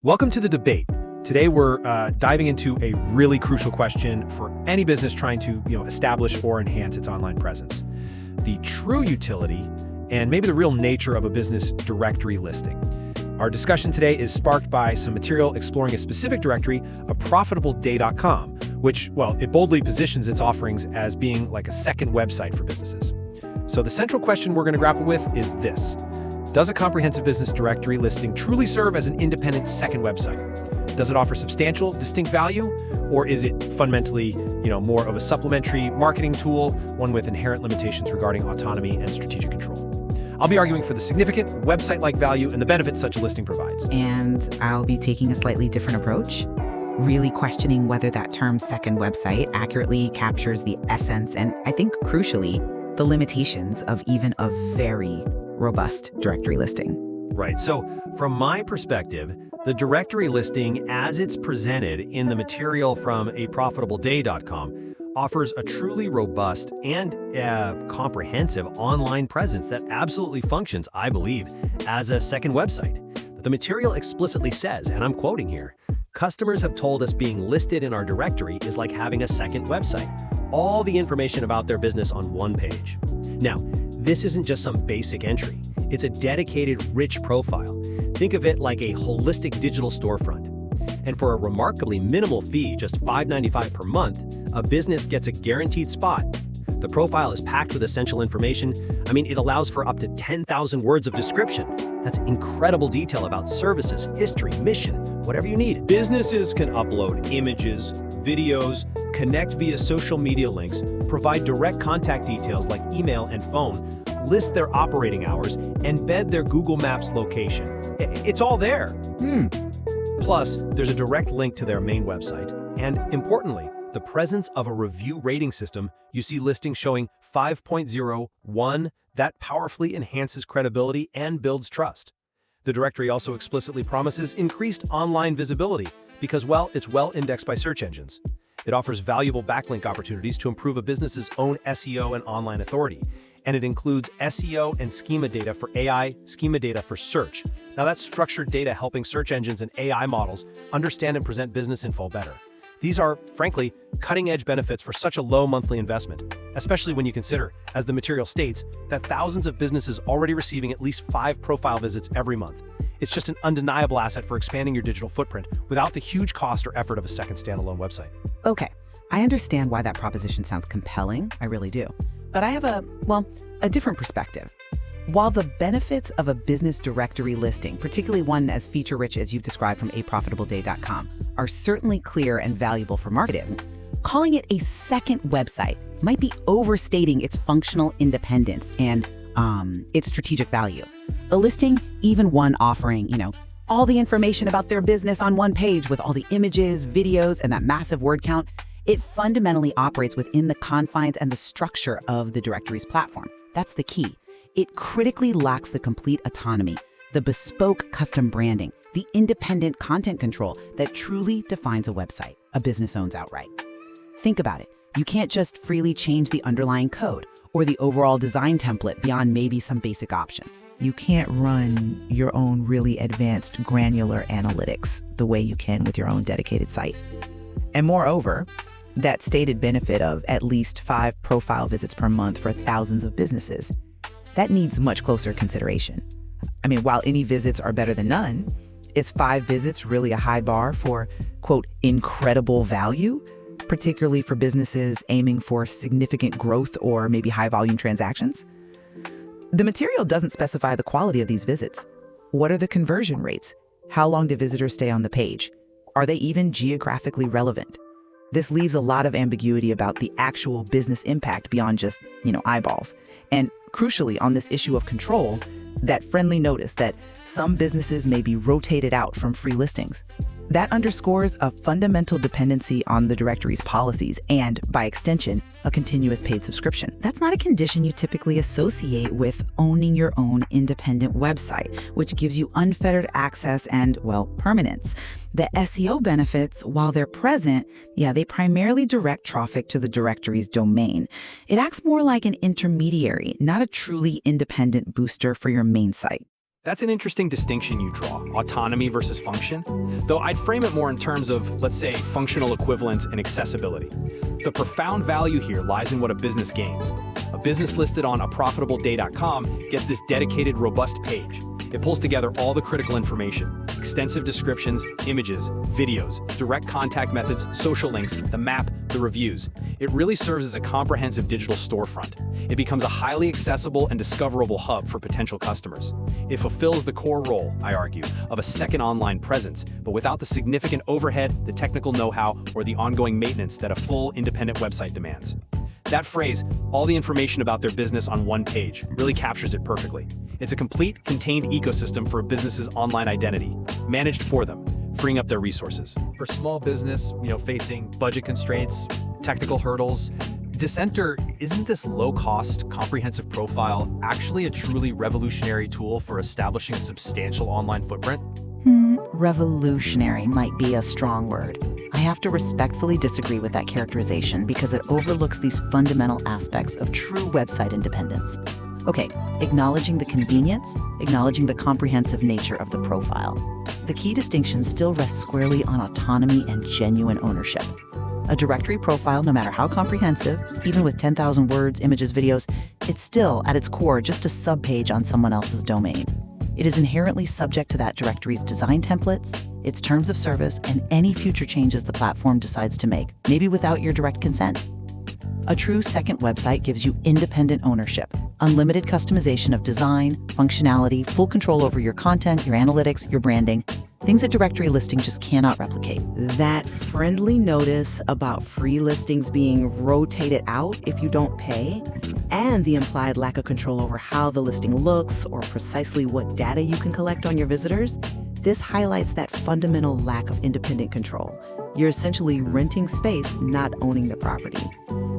Welcome to the debate. Today we're diving into a really crucial question for any business trying to establish or enhance its online presence. The true utility and maybe the real nature of a business directory listing. Our discussion today is sparked by some material exploring a specific directory, a profitableday.com, which, well, it boldly positions its offerings as being like a second website for businesses. So the central question we're going to grapple with is this. Does a comprehensive business directory listing truly serve as an independent second website? Does it offer substantial, distinct value? Or is it fundamentally, more of a supplementary marketing tool, one with inherent limitations regarding autonomy and strategic control? I'll be arguing for the significant website-like value and the benefits such a listing provides. And I'll be taking a slightly different approach, really questioning whether that term second website accurately captures the essence and, I think crucially, the limitations of even a very robust directory listing. Right. So from my perspective, the directory listing as it's presented in the material from aprofitableday.com offers a truly robust and comprehensive online presence that absolutely functions, I believe, as a second website. The material explicitly says, and I'm quoting here, "Customers have told us being listed in our directory is like having a second website. All the information about their business on one page." Now, this isn't just some basic entry. It's a dedicated, rich profile. Think of it like a holistic digital storefront. And for a remarkably minimal fee, just $5.95 per month, a business gets a guaranteed spot. The profile is packed with essential information. It allows for up to 10,000 words of description. That's incredible detail about services, history, mission, whatever you need. Businesses can upload images, videos, connect via social media links, provide direct contact details like email and phone, list their operating hours, embed their Google Maps location. It's all there. Plus, there's a direct link to their main website. And importantly, the presence of a review rating system. You see listings showing 5.01 that powerfully enhances credibility and builds trust. The directory also explicitly promises increased online visibility because, well, it's well indexed by search engines. It offers valuable backlink opportunities to improve a business's own SEO and online authority. And it includes SEO and schema data for AI, schema data for search. Now that's structured data helping search engines and AI models understand and present business info better. These are, frankly, cutting-edge benefits for such a low monthly investment, especially when you consider, as the material states, that thousands of businesses already receiving at least 5 profile visits every month. It's just an undeniable asset for expanding your digital footprint without the huge cost or effort of a second standalone website. Okay, I understand why that proposition sounds compelling, I really do. But I have a different perspective. While the benefits of a business directory listing, particularly one as feature-rich as you've described from aprofitableday.com, are certainly clear and valuable for marketing, calling it a second website might be overstating its functional independence and its strategic value. A listing, even one offering, all the information about their business on one page with all the images, videos, and that massive word count, it fundamentally operates within the confines and the structure of the directory's platform. That's the key. It critically lacks the complete autonomy, the bespoke custom branding, the independent content control that truly defines a website a business owns outright. Think about it. You can't just freely change the underlying code or the overall design template beyond maybe some basic options. You can't run your own really advanced granular analytics the way you can with your own dedicated site. And moreover, that stated benefit of at least 5 profile visits per month for thousands of businesses, that needs much closer consideration. While any visits are better than none, is 5 visits really a high bar for, quote, incredible value, particularly for businesses aiming for significant growth or maybe high volume transactions? The material doesn't specify the quality of these visits. What are the conversion rates? How long do visitors stay on the page? Are they even geographically relevant? This leaves a lot of ambiguity about the actual business impact beyond just, eyeballs. And crucially, on this issue of control, that friendly notice that some businesses may be rotated out from free listings. That underscores a fundamental dependency on the directory's policies and, by extension, a continuous paid subscription. That's not a condition you typically associate with owning your own independent website, which gives you unfettered access and, permanence. The SEO benefits, while they're present, they primarily direct traffic to the directory's domain. It acts more like an intermediary, not a truly independent booster for your main site. That's an interesting distinction you draw, autonomy versus function, though I'd frame it more in terms of, let's say, functional equivalence and accessibility. The profound value here lies in what a business gains. A business listed on aprofitableday.com gets this dedicated, robust page. It pulls together all the critical information: extensive descriptions, images, videos, direct contact methods, social links, the map, the reviews. It really serves as a comprehensive digital storefront. It becomes a highly accessible and discoverable hub for potential customers. It fulfills the core role, I argue, of a second online presence, but without the significant overhead, the technical know-how, or the ongoing maintenance that a full, independent website demands. That phrase, all the information about their business on one page, really captures it perfectly. It's a complete, contained ecosystem for a business's online identity, managed for them, freeing up their resources. For small business, facing budget constraints, technical hurdles, Dissenter, isn't this low-cost, comprehensive profile actually a truly revolutionary tool for establishing a substantial online footprint? Revolutionary might be a strong word. I have to respectfully disagree with that characterization because it overlooks these fundamental aspects of true website independence. Okay, acknowledging the convenience, acknowledging the comprehensive nature of the profile. The key distinction still rests squarely on autonomy and genuine ownership. A directory profile, no matter how comprehensive, even with 10,000 words, images, videos, it's still, at its core, just a subpage on someone else's domain. It is inherently subject to that directory's design templates, its terms of service, and any future changes the platform decides to make, maybe without your direct consent. A true second website gives you independent ownership, unlimited customization of design, functionality, full control over your content, your analytics, your branding, things a directory listing just cannot replicate. That friendly notice about free listings being rotated out if you don't pay, and the implied lack of control over how the listing looks or precisely what data you can collect on your visitors, this highlights that fundamental lack of independent control. You're essentially renting space, not owning the property.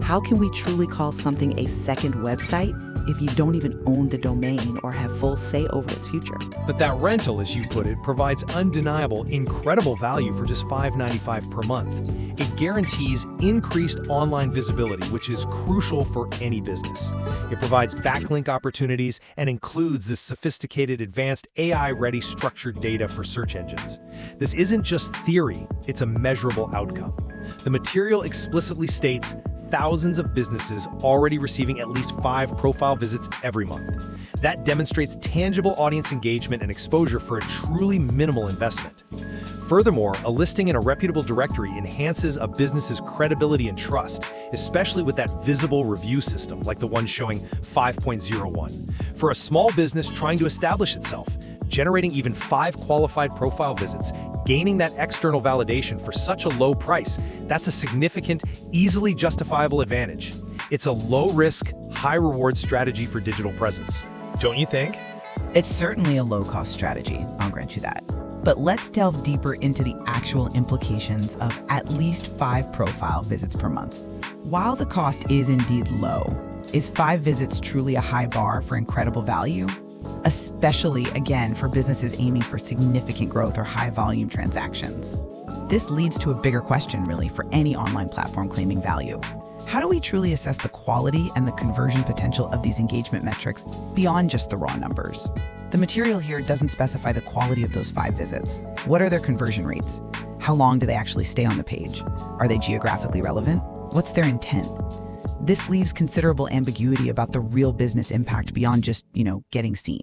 How can we truly call something a second website if you don't even own the domain or have full say over its future? But that rental, as you put it, provides undeniable, incredible value for just $5.95 per month. It guarantees increased online visibility, which is crucial for any business. It provides backlink opportunities and includes this sophisticated, advanced, AI-ready structured data for search engines. This isn't just theory, it's a measurable outcome. The material explicitly states thousands of businesses already receiving at least 5 profile visits every month. That demonstrates tangible audience engagement and exposure for a truly minimal investment. Furthermore, a listing in a reputable directory enhances a business's credibility and trust, especially with that visible review system like the one showing 5.01. For a small business trying to establish itself, generating even 5 qualified profile visits, gaining that external validation for such a low price, that's a significant, easily justifiable advantage. It's a low-risk, high-reward strategy for digital presence. Don't you think? It's certainly a low-cost strategy, I'll grant you that. But let's delve deeper into the actual implications of at least 5 profile visits per month. While the cost is indeed low, is 5 visits truly a high bar for incredible value? Especially, again, for businesses aiming for significant growth or high-volume transactions. This leads to a bigger question, really, for any online platform claiming value. How do we truly assess the quality and the conversion potential of these engagement metrics beyond just the raw numbers? The material here doesn't specify the quality of those 5 visits. What are their conversion rates? How long do they actually stay on the page? Are they geographically relevant? What's their intent? This leaves considerable ambiguity about the real business impact beyond just, getting seen.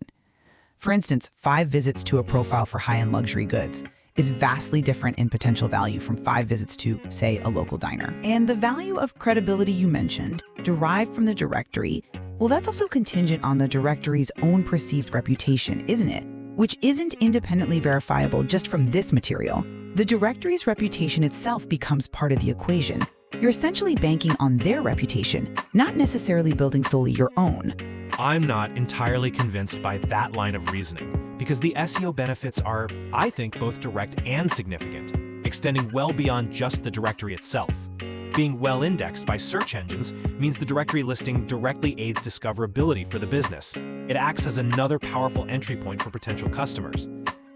For instance, 5 visits to a profile for high-end luxury goods is vastly different in potential value from 5 visits to, say, a local diner. And the value of credibility you mentioned, derived from the directory, well, that's also contingent on the directory's own perceived reputation, isn't it? Which isn't independently verifiable just from this material. The directory's reputation itself becomes part of the equation. You're essentially banking on their reputation, not necessarily building solely your own. I'm not entirely convinced by that line of reasoning, because the SEO benefits are, I think, both direct and significant, extending well beyond just the directory itself. Being well indexed by search engines means the directory listing directly aids discoverability for the business. It acts as another powerful entry point for potential customers.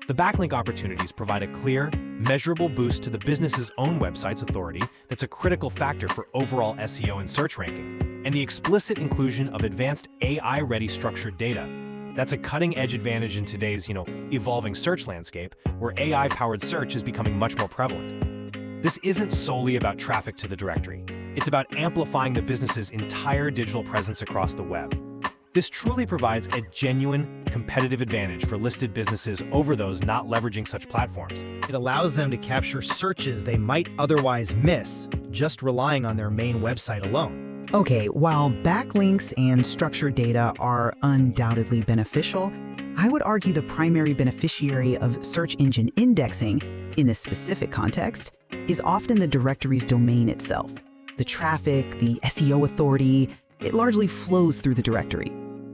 The backlink opportunities provide a clear, measurable boost to the business's own website's authority that's a critical factor for overall SEO and search ranking. And the explicit inclusion of advanced AI-ready structured data, That's a cutting-edge advantage in today's, evolving search landscape, where AI-powered search is becoming much more prevalent. This isn't solely about traffic to the directory. It's about amplifying the business's entire digital presence across the web. This truly provides a genuine competitive advantage for listed businesses over those not leveraging such platforms. It allows them to capture searches they might otherwise miss, just relying on their main website alone. Okay, while backlinks and structured data are undoubtedly beneficial, I would argue the primary beneficiary of search engine indexing, in this specific context, is often the directory's domain itself. The traffic, the SEO authority, it largely flows through the directory.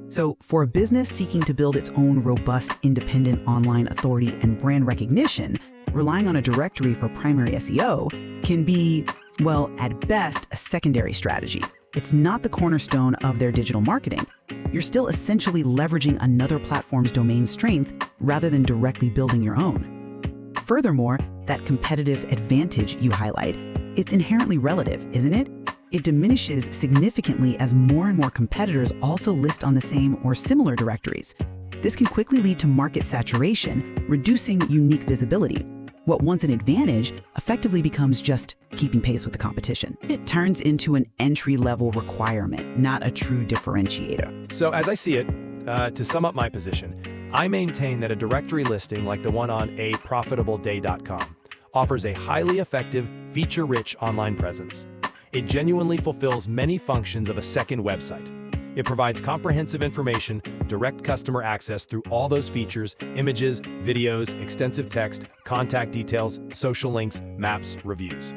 So for a business seeking to build its own robust, independent online authority and brand recognition, relying on a directory for primary SEO can be, well, at best, a secondary strategy. It's not the cornerstone of their digital marketing. You're still essentially leveraging another platform's domain strength rather than directly building your own. Furthermore, that competitive advantage you highlight, it's inherently relative, isn't it? It diminishes significantly as more and more competitors also list on the same or similar directories. This can quickly lead to market saturation, reducing unique visibility. What once an advantage effectively becomes just keeping pace with the competition. It turns into an entry-level requirement, not a true differentiator. So as I see it, to sum up my position, I maintain that a directory listing like the one on aprofitableday.com offers a highly effective, feature-rich online presence. It genuinely fulfills many functions of a second website. It provides comprehensive information, direct customer access through all those features, images, videos, extensive text, contact details, social links, maps, reviews.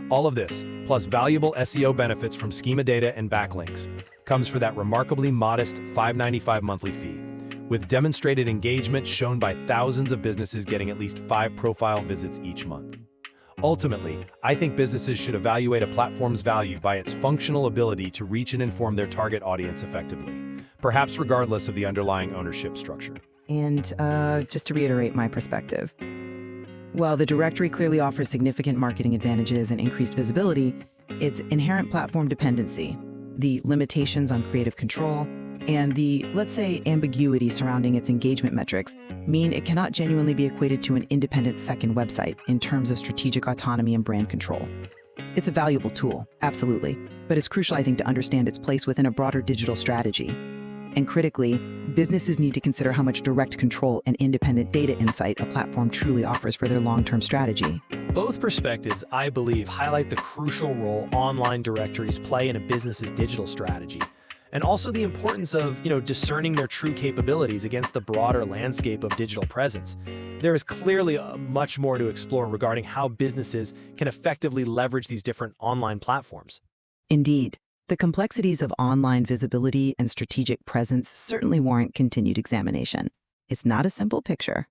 All of this, plus valuable SEO benefits from schema data and backlinks, comes for that remarkably modest $5.95 monthly fee, with demonstrated engagement shown by thousands of businesses getting at least 5 profile visits each month. Ultimately, I think businesses should evaluate a platform's value by its functional ability to reach and inform their target audience effectively, perhaps regardless of the underlying ownership structure. And just to reiterate my perspective, while the directory clearly offers significant marketing advantages and increased visibility, its inherent platform dependency, the limitations on creative control, and the, let's say, ambiguity surrounding its engagement metrics mean it cannot genuinely be equated to an independent second website in terms of strategic autonomy and brand control. It's a valuable tool, absolutely, but it's crucial, I think, to understand its place within a broader digital strategy. And critically, businesses need to consider how much direct control and independent data insight a platform truly offers for their long-term strategy. Both perspectives, I believe, highlight the crucial role online directories play in a business's digital strategy, and also the importance of, discerning their true capabilities against the broader landscape of digital presence. There is clearly much more to explore regarding how businesses can effectively leverage these different online platforms. Indeed, the complexities of online visibility and strategic presence certainly warrant continued examination. It's not a simple picture.